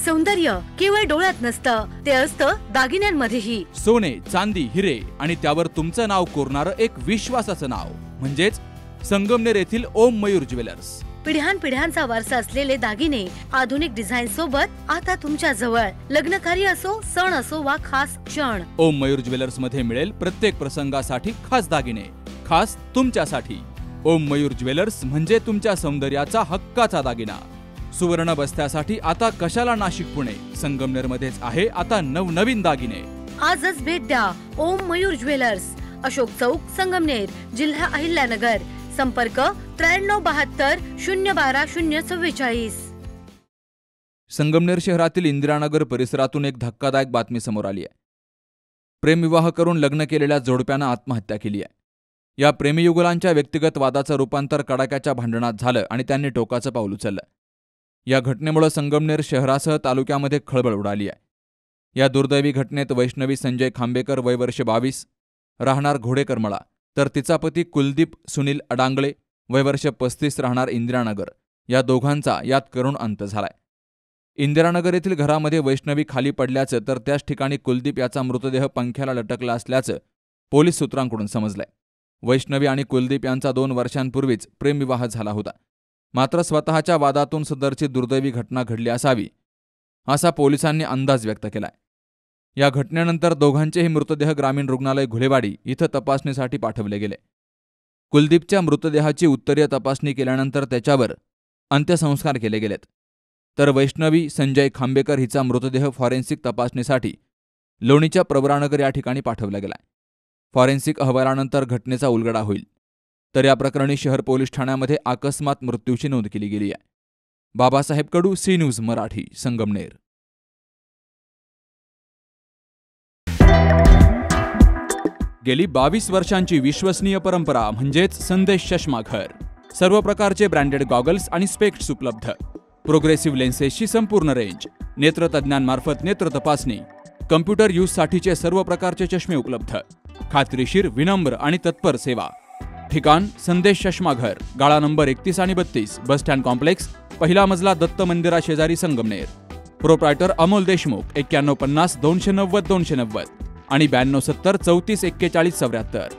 सौंदर्य केवळ डोळ्यात नसतं, ते असतं दागिन्यांमध्येही। सोने, चांदी, हिरे आणि त्यावर तुमचं नाव कोरणारं एक विश्वासाचं नाव म्हणजेच संगमनेर येथील ओम मयूर ज्वेलर्स। पिढ्यानपिढ्यांचा वारसा असलेले दागिने आधुनिक डिझाईन सोबत आता तुमच्या जवळ। लग्न कार्य असो, सण असो वा खास क्षण, ओम मयूर ज्वेलर्स मध्ये मिळेल प्रत्येक प्रसंगासाठी खास दागिने, खास तुमच्यासाठी। ओम मयूर ज्वेलर्स म्हणजे तुमच्या सौंदर्याचा हक्काचा दागिना। सुवर्ण बस्त्यासाठी आता कशाला नाशिक पुणे, संगमनेर मध्येच आहे आता नवनवीन दागिने। आजच भेट द्या ओम मयूर ज्वेलर्स, अशोक चौक, संगमनेर, जिल्हा अहिल्यानगर। संपर्क 9372 012 044। संगमनेर शहरातील इंदिरानगर परिसरातून एक धक्कादायक बातमी समोर आली आहे। प्रेमविवाह करून लग्न केलेल्या जोडप्यानं आत्महत्या केली आहे। या प्रेमीयुगुलांच्या व्यक्तिगत वादाचं रूपांतर कडाक्याच्या भांडणात झालं आणि त्यांनी टोकाचं पाऊल उचललं। या घटनेमुळे संगमनेर शहरासह तालुक्यामध्ये खळबळ उडाली आहे। या दुर्दैवी घटनेत वैष्णवी संजय खांबेकर वय वर्ष 22, राहणार घोडेकरमळा, तर तिचा पती कुलदीप सुनील अडांगळे वय वर्ष 35, राहणार इंदिरानगर, या दोघांचा यात करुण अंत झालाय। इंदिरानगर येथील घरामध्ये वैष्णवी खाली पडल्याचं तर त्याच ठिकाणी कुलदीप याचा मृतदेह पंख्याला लटकला असल्याचं पोलीस सूत्रांकडून समजलंय। वैष्णवी आणि कुलदीप यांचा 2 वर्षांपूर्वीच प्रेमविवाह झाला होता, मात्र स्वतःच्या वादातून सदरची दुर्दैवी घटना घडली असावी असा पोलिसांनी अंदाज व्यक्त केलाय। या घटनेनंतर दोघांचेही मृतदेह ग्रामीण रुग्णालय घुलेवाडी इथं तपासणीसाठी पाठवले गेले। कुलदीपच्या मृतदेहाची उत्तरीय तपासणी केल्यानंतर त्याच्यावर अंत्यसंस्कार केले गेलेत, तर वैष्णवी संजय खांबेकर हिचा मृतदेह फॉरेन्सिक तपासणीसाठी लोणीच्या प्रवरानगर या ठिकाणी पाठवला गेलाय। फॉरेन्सिक अहवालानंतर घटनेचा उलगडा होईल, तर या प्रकरणी शहर पोलीस ठाण्यामध्ये अकस्मात मृत्यूची नोंद केली गेली आहे। बाबासाहेब कडू, सी न्यूज मराठी, संगमनेर। गेली 22 वर्षांची विश्वसनीय परंपरा म्हणजेच संदेश चष्माघर। सर्व प्रकारचे ब्रँडेड गॉगल्स आणि स्पेक्ट्स उपलब्ध, प्रोग्रेसिव्ह लेन्सेसची संपूर्ण रेंज, नेत्रतज्ञांमार्फत नेत्र तपासणी, कम्प्युटर यूजसाठीचे सर्व प्रकारचे चष्मे उपलब्ध, खात्रीशीर, विनम्र आणि तत्पर सेवा। ठिकाण संदेश चष्माघर, गाळा नंबर 31 आणि 32, बस स्टँड कॉम्प्लेक्स, पहिला मजला, दत्त मंदिरा शेजारी, संगमनेर। प्रोप्रायटर अमोल देशमुख, 9150 290 290 आणि 9270 34 41 74।